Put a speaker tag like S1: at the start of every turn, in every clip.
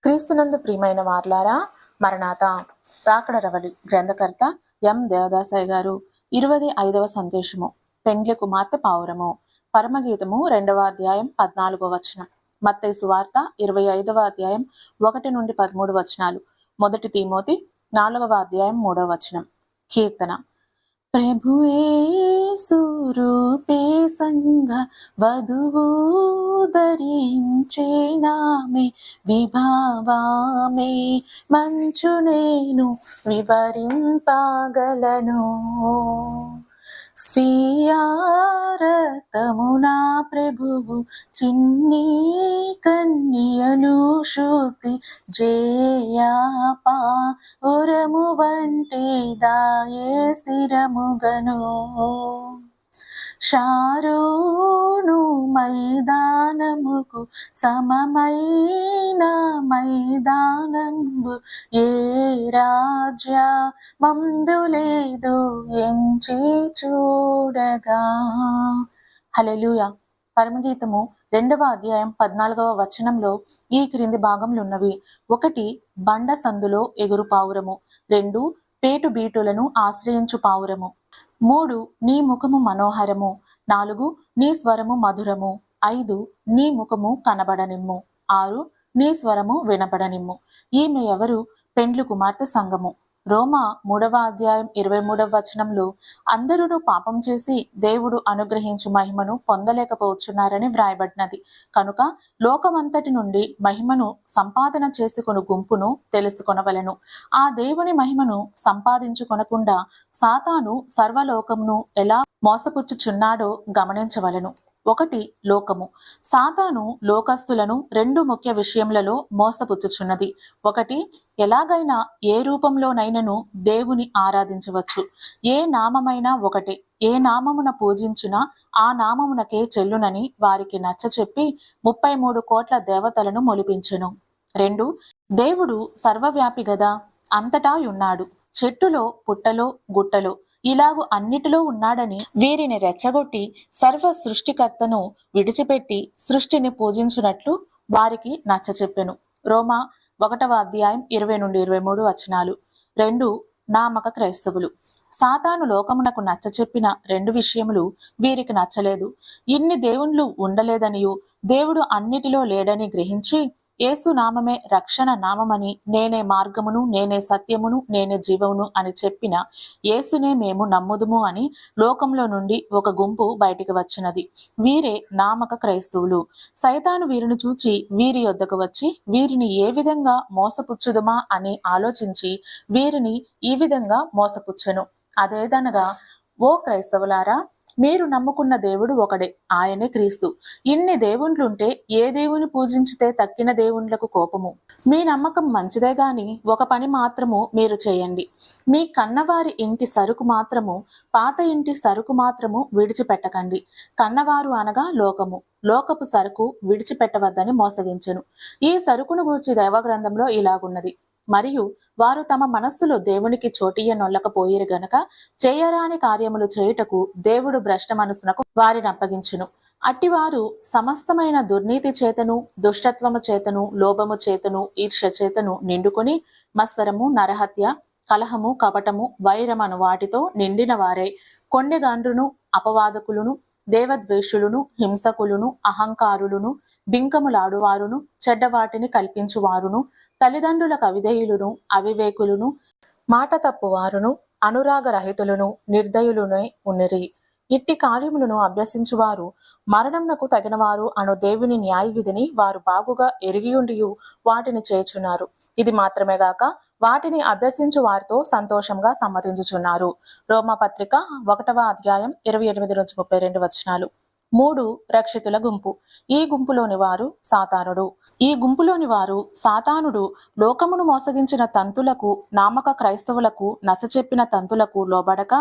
S1: క్రీస్తునందు ప్రియమైన వార్లారా, మరణాత రాకడ రవలి. గ్రంథకర్త ఎం దేవదాసయ్య గారు. 25వ సందేశము. పెండ్లి కుమార్తె పావురము. పరమగీతము 2వ అధ్యాయం 14వ వచనం. మత్తయి సువార్త 25వ అధ్యాయం 1 నుండి 13 వచనాలు. మొదటి తిమోతి 4వ అధ్యాయం 3వ వచనం. కీర్తన. ప్రభు యేసు రూపే సంగ వధువు ధరించేనామె విభావామే మంచు నేను వివరింపగలను. స్వీయారతమునా ప్రభువు చిన్ని కన్యను శుద్ధి జేయాపా ఉరము వంటి దాయే స్థిరముగను. షారోను మైదానముకు సమమైన మైదానంబు ఏ రాజ్య మందు లేదు ఎంచి చూడగా. హల్లెలూయా. పరమగీతము 2వ అధ్యాయం 14వ వచనంలో ఈ క్రింది భాగములు ఉన్నవి. 1 బండ సందులో ఎగురు పావురము. 2 పేటు బీటులను ఆశ్రయించు పావురము. 3 నీ ముఖము మనోహరము. 4 నీ స్వరము మధురము. 5 నీ ముఖము కనబడనిమ్ము. 6 నీ స్వరము వినబడనిమ్ము. ఈమె ఎవరు? పెండ్లి కుమార్తె సంఘము. రోమా 3వ అధ్యాయం 23వ వచనంలో అందరూ పాపం చేసి దేవుడు అనుగ్రహించు మహిమను పొందలేకపోతున్నారని వ్రాయబడినది. కనుక లోకమంతటి నుండి మహిమను సంపాదన చేసుకుని గుంపును తెలుసుకొనవలెను. ఆ దేవుని మహిమను సంపాదించుకొనకుండా సాతాను సర్వలోకమును ఎలా మోసపుచ్చుచున్నాడో గమనించవలెను. 1 లోకము. సాతాను లోకస్తులను 2 ముఖ్య విషయములలో మోసపుచ్చుచున్నది. 1 ఎలాగైనా ఏ రూపంలోనైనను దేవుని ఆరాధించవచ్చు. ఏ నామమైనా ఒకటే. ఏ నామమున పూజించినా ఆ నామమునకే చెల్లునని వారికి నచ్చచెప్పి 33 కోట్ల దేవతలను మొలిపించెను. 2 దేవుడు సర్వవ్యాపి గదా, అంతటా ఉన్నాడు. చెట్టులో పుట్టలో గుట్టలో ఇలాగు అన్నిటిలో ఉన్నాడని వీరిని రెచ్చగొట్టి సర్వ సృష్టికర్తను విడిచిపెట్టి సృష్టిని పూజించున్నట్లు వారికి నచ్చచెప్పెను. రోమా 1వ అధ్యాయం 20 నుండి 23 వచనాలు. 2 నామక క్రైస్తవులు. సాతాను లోకమునకు నచ్చచెప్పిన 2 విషయములు వీరికి నచ్చలేదు. ఇన్ని దేవుళ్ళు ఉండలేదనియు దేవుడు అన్నిటిలో లేడని గ్రహించి యేసు నామమే రక్షణ నామమని, నేనే మార్గమును నేనే సత్యమును నేనే జీవమును అని చెప్పిన యేసునే మేము నమ్ముదుము అని లోకంలో నుండి ఒక గుంపు బయటికి వచ్చినది. వీరే నామక క్రైస్తవులు. సైతాను వీరిని చూచి వీరి యొద్దకు వచ్చి వీరిని ఏ విధంగా మోసపుచ్చుదుమా అని ఆలోచించి వీరిని ఈ విధంగా మోసపుచ్చెను. అదేదనగా, ఓ క్రైస్తవులారా, మీరు నమ్ముకున్న దేవుడు ఒకడే, ఆయనే క్రీస్తు. ఇన్ని దేవుండ్లుంటే ఏ దేవుని పూజించితే తక్కిన దేవుండ్లకు కోపము? మీ నమ్మకం మంచిదే గాని ఒక పని మాత్రము మీరు చేయండి. మీ కన్నవారి ఇంటి సరుకు మాత్రము, పాత ఇంటి సరుకు మాత్రము విడిచిపెట్టకండి. కన్నవారు అనగా లోకము, లోకపు సరుకు విడిచిపెట్టవద్దని మోసగించెను. ఈ సరుకును గూర్చి దైవగ్రంథంలో ఇలాగున్నది: మరియు వారు తమ మనస్సులో దేవునికి చోటియ్యనొల్లకపోయిరు గనక చేయరాని కార్యములు చేయుటకు దేవుడు భ్రష్ట మనస్సునకు వారిని అప్పగించును. అట్టివారు సమస్తమైన దుర్నీతి చేతను దుష్టత్వము చేతను లోభము చేతను ఈర్ష్య చేతను నిండుకొని మత్సరము నరహత్య కలహము కపటము వైరమను వాటితో నిండిన వారై కొండెగాండ్రును అపవాదకులను దేవద్వేషులను హింసకులను అహంకారులను బింకములాడువారును చెడ్డవాటిని కల్పించువారును తల్లిదండ్రులకు అవిధేయులను అవివేకులను మాట తప్పువారును అనురాగరహితులను నిర్దయులునే ఉన్నరి. ఇట్టి కార్యములను అభ్యసించువారు మరణమునకు తగినవారు అను దేవుని న్యాయ విధిని వారు బాగుగా ఎరిగియుండియు వాటిని చేయుచున్నారు. ఇది మాత్రమే గాక వాటిని అభ్యసించు వారితో సంతోషంగా సమ్మతించుచున్నారు. రోమపత్రిక 1వ అధ్యాయం 28 నుంచి 32 వచనాలు. 3 రక్షితుల గుంపు. ఈ గుంపులోని వారు సాతానుడు. ఈ గుంపులోని వారు సాతానుడు లోకమును మోసగించిన తంతులకు, నామక క్రైస్తవులకు నచ్చచెప్పిన తంతులకు లోబడక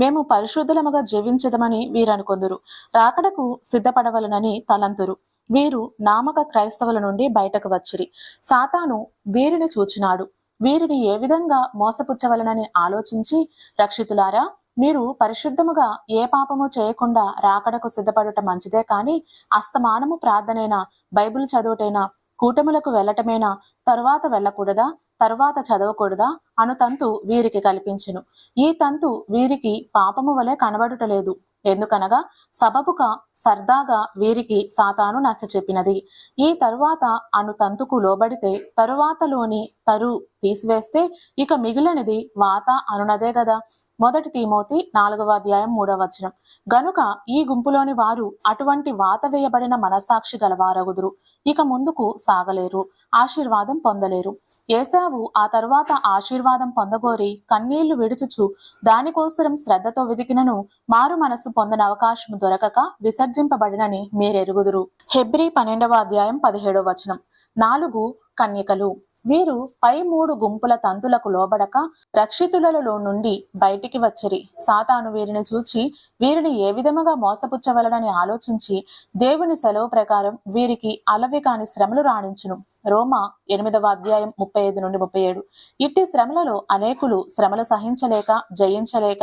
S1: మేము పరిశుద్ధులముగా జీవించదమని వీరనుకొందురు. రాకడకు సిద్ధపడవలనని తలంతురు. వీరు నామక క్రైస్తవుల నుండి బయటకు వచ్చిరి. సాతాను వీరిని చూచినాడు. వీరిని ఏ విధంగా మోసపుచ్చవలనని ఆలోచించి, రక్షితులారా, మీరు పరిశుద్ధముగా ఏ పాపము చేయకుండా రాకడకు సిద్ధపడుట మంచిదే కాని అస్తమానము ప్రార్థనైనా బైబిల్ చదువుటైనా కూటములకు వెళ్ళటమేనా, తరువాత వెళ్ళకూడదా, తరువాత చదవకూడదా అను తంతు వీరికి కల్పించెను. ఈ తంతు వీరికి పాపము వలె కనబడుటలేదు. ఎందుకనగా సబబుగా సర్దాగా వీరికి సాతాను నచ్చ చెప్పినది. ఈ తరువాత అను తంతుకు లోబడితే తరువాతలోని తరు తీసివేస్తే ఇక మిగిలినది వాత అనునదే గదా. 1 తిమోతి 4:3 గనుక ఈ గుంపులోని వారు అటువంటి వాత వేయబడిన మనస్సాక్షి గలవారగుదురు. ఇక ముందుకు సాగలేరు, ఆశీర్వాదం పొందలేరు. ఏశావు ఆ తరువాత ఆశీర్వాదం పొందగోరి కన్నీళ్లు విడుచుచు దానికోసరం శ్రద్ధతో వెదికినను మారు మనస్సు పొందని అవకాశం దొరకక విసర్జింపబడినని మీరెరుగుదురు. హెబ్రీ 12:17 4 కన్యకలు. వీరు పై 3 గుంపుల తంతులకు లోబడక రక్షితులలో నుండి బయటికి వచ్చిరి. సాతాను వీరిని చూచి వీరిని ఏ విధముగా మోసపుచ్చవలనని ఆలోచించి దేవుని సెలవు ప్రకారం వీరికి అలవి కాని శ్రమలు రాణించును. రోమా 8:35-37 ఇట్టి శ్రమలలో అనేకులు శ్రమలు సహించలేక జయించలేక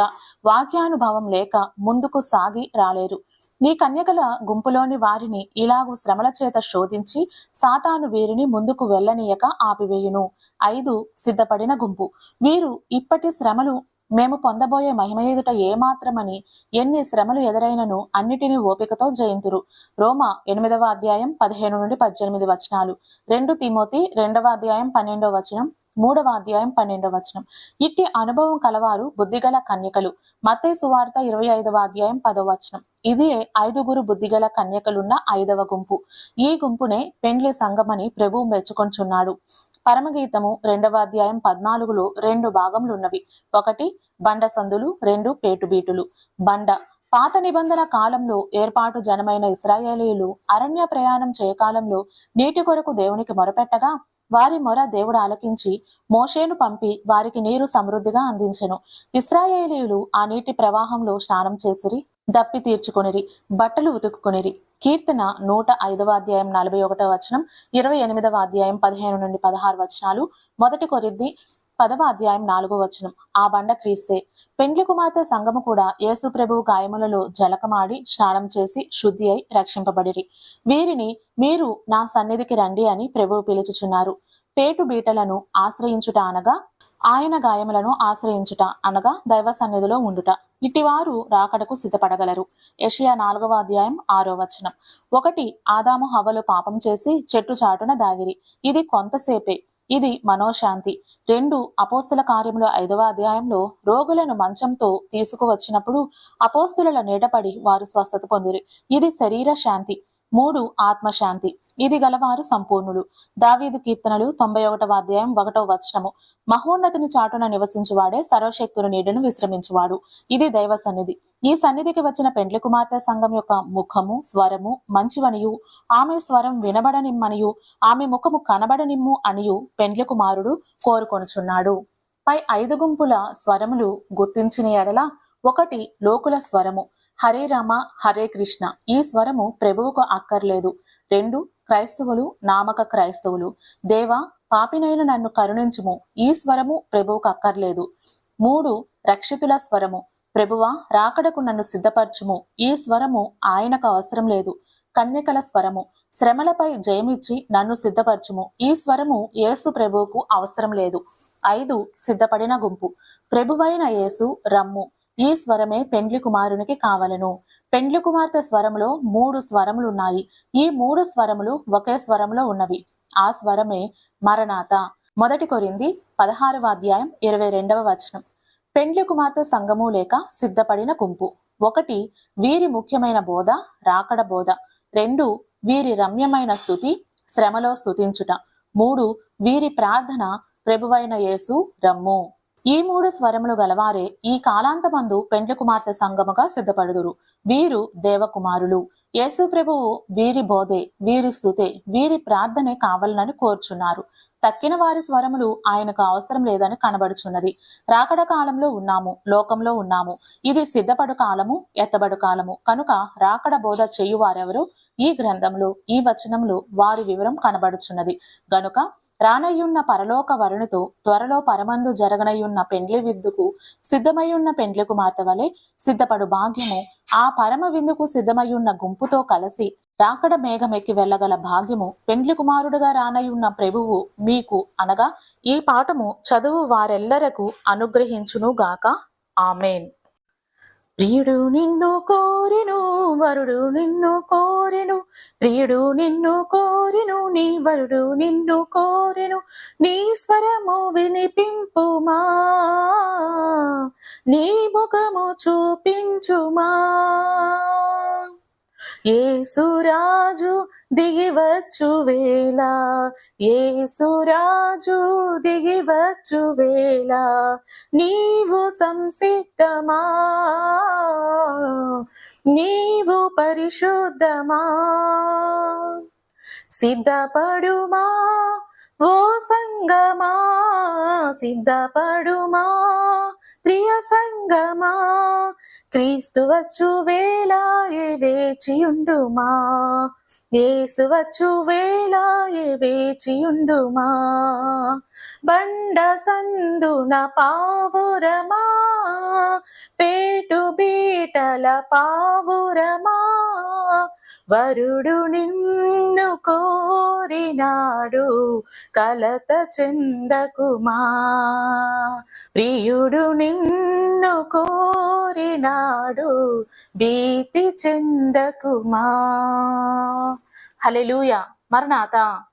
S1: వాక్యానుభవం లేక ముందుకు సాగి రాలేరు. నీ కన్యకల గుంపులోని వారిని ఇలాగూ శ్రమల చేత శోధించి సాతాను వీరిని ముందుకు వెళ్ళనీయక ఆపివేయును. 5 సిద్ధపడిన గుంపు. వీరు ఇప్పటి శ్రమలు మేము పొందబోయే మహిమ ఎదుట ఏమాత్రమని ఎన్ని శ్రమలు ఎదురైనను అన్నిటినీ ఓపికతో జయింతురు. రోమా 8:15-18 2 తిమోతి 2:12 3:12 ఇట్టి అనుభవం కలవారు బుద్ధిగల కన్యకలు. మత్తయి సువార్త 25:10 ఇది 5 బుద్ధిగల కన్యకలున్న 5వ గుంపు. ఈ గుంపునే పెండ్లి సంఘమని ప్రభువు మెచ్చుకొంచున్నాడు. పరమగీతము 2:14 2 భాగములున్నవి. 1 బండ సందులు, 2 పేటుబీటులు. బండ పాత నిబంధన కాలంలో ఏర్పాటు జనమైన ఇశ్రాయేలీయులు అరణ్య ప్రయాణం చేయకాలంలో నీటి కొరకు దేవునికి మొరపెట్టగా వారి మొర దేవుడు ఆలకించి మోషేను పంపి వారికి నీరు సమృద్ధిగా అందించెను. ఇశ్రాయేలీయులు ఆ నీటి ప్రవాహంలో స్నానం చేసిరి, దప్పి తీర్చుకొనిరి, బట్టలు ఉతుక్కునిరి. కీర్తన 105:41 28:15-16 1 కొరింథీ 10:4 ఆ బండ క్రీస్తే. పెండ్లి కుమార్తె సంఘము కూడా యేసు ప్రభువు గాయములలో జలకమాడి స్నానం చేసి శుద్ధి అయి రక్షింపబడిరి. వీరిని మీరు నా సన్నిధికి రండి అని ప్రభువు పిలుచుచున్నారు. పేటు బీటలను ఆశ్రయించుట అనగా ఆయన గాయములను ఆశ్రయించుట అనగా దైవ సన్నిధిలో ఉండుట. ఇటివారు రాకడకు సిద్ధపడగలరు. యెషయా 4:6 1 ఆదాము హవ్వలు పాపం చేసి చెట్టు చాటున దాగిరి. ఇది కొంతసేపే, ఇది మనోశాంతి. 2 అపోస్తుల కార్యముల 5వ అధ్యాయంలో రోగులను మంచంతో తీసుకువచ్చినప్పుడు అపోస్తుల నీడపడి వారు స్వస్థత పొందిరి. ఇది శరీర శాంతి. 3 ఆత్మశాంతి. ఇది గలవారు సంపూర్ణులు. దావీదు కీర్తనలు 91:1 మహోన్నతిని చాటున నివసించువాడే సర్వశక్తుని నీడను విశ్రమించువాడు. ఇది దైవ సన్నిధి. ఈ సన్నిధికి వచ్చిన పెండ్లి కుమార్తె సంఘం యొక్క ముఖము స్వరము మంచివనియు ఆమె స్వరం వినబడనిమ్మనియు ఆమె ముఖము కనబడనిమ్ము అనియు పెండ్లి కుమారుడు కోరుకొనుచున్నాడు. పై 5 గుంపుల స్వరములు గుర్తించిన ఎడల 1 లోకుల స్వరము హరే రామ హరే కృష్ణ. ఈ స్వరము ప్రభువుకు అక్కర్లేదు. 2 క్రైస్తవులు నామక క్రైస్తవులు దేవా పాపినైన నన్ను కరుణించుము. ఈ స్వరము ప్రభువుకు అక్కర్లేదు. 3 రక్షితుల స్వరము ప్రభువా రాకడకు నన్ను సిద్ధపరచుము. ఈ స్వరము ఆయనకు అవసరం లేదు. కన్యకల స్వరము శ్రమలపై జయమిచ్చి నన్ను సిద్ధపరచుము. ఈ స్వరము యేసు ప్రభువుకు అవసరం లేదు. 5 సిద్ధపడిన గుంపు ప్రభువైన యేసు రమ్ము. ఈ స్వరమే పెండ్లి కుమారునికి కావలను. పెండ్లి కుమార్తె స్వరములో 3 స్వరములున్నాయి. ఈ 3 స్వరములు ఒకే స్వరములో ఉన్నవి. ఆ స్వరమే మరణాత. 1 కొరింథీ 16:22 పెండ్లి కుమార్తె సంఘము లేక సిద్ధపడిన గుంపు. 1 వీరి ముఖ్యమైన బోధ రాకడ బోధ. 2 వీరి రమ్యమైన స్తుతి శ్రమలో స్తుతించుట. 3 వీరి ప్రార్థన ప్రభువైన యేసు రమ్ము. ఈ 3 స్వరములు గలవారే ఈ కాలాంతమందు పెండ్లి కుమార్తె సంఘముగా సిద్ధపడుదురు. వీరు దేవకుమారులు. యేసు ప్రభువు వీరి బోధే, వీరి స్తుతే, వీరి ప్రార్థనే కావాలని కోరుచున్నారు. తక్కిన వారి స్వరములు ఆయనకు అవసరం లేదని కనబడుచున్నది. రాకడ కాలంలో ఉన్నాము, లోకంలో ఉన్నాము. ఇది సిద్ధపడు కాలము, ఎత్తబడు కాలము. కనుక రాకడ బోధ చేయువారెవరు? ఈ గ్రంథంలో ఈ వచనంలో వారి వివరం కనబడుచున్నది. గనుక రానయ్యున్న పరలోక వరునితో త్వరలో పరమందు జరగనయ్యున్న పెండ్లి విందుకు సిద్ధమయ్యున్న పెండ్లి కుమార్తె వలె సిద్ధపడు భాగ్యము ఆ పరమ విందుకు సిద్ధమయ్యున్న గుంపుతో కలిసి రాకడ మేఘమెక్కి వెళ్ళగల భాగ్యము పెండ్లి కుమారుడుగా రానయున్న ప్రభువు మీకు అనగా ఈ పాఠము చదువు వారెల్లరకు అనుగ్రహించునుగాక. ఆమెన్. ప్రియుడు నిన్ను కోరెను, వరుడు నిన్ను కోరెను, ప్రియుడు నిన్ను కోరెను, నీ వరుడు నిన్ను కోరెను, నీ స్వరము వినిపింపుమా, నీ ముఖము చూపించుమా. యేసురాజు దిగివచ్చు వేళ, యేసురాజు దిగివచ్చు వేళ, నీవు సంసిద్ధమా, నీవు పరిశుద్ధమా. సిద్ధపడుమా ఓ సంగమా, సిద్ధపడుమా ప్రియ సంగమా, క్రీస్తు వచ్చు వేళ వేచియుండుమా, యేసు వచ్చు వేళ వేచియుండుమా. బండ సందున పావురమా, పేటు బీటల పావురమా, వరుడు నిన్ను కోరినాడు కలత చెందకుమా, ప్రియుడు నిన్ను కోరినాడు భీతి చెందకుమా. హల్లెలూయా. మరణాత.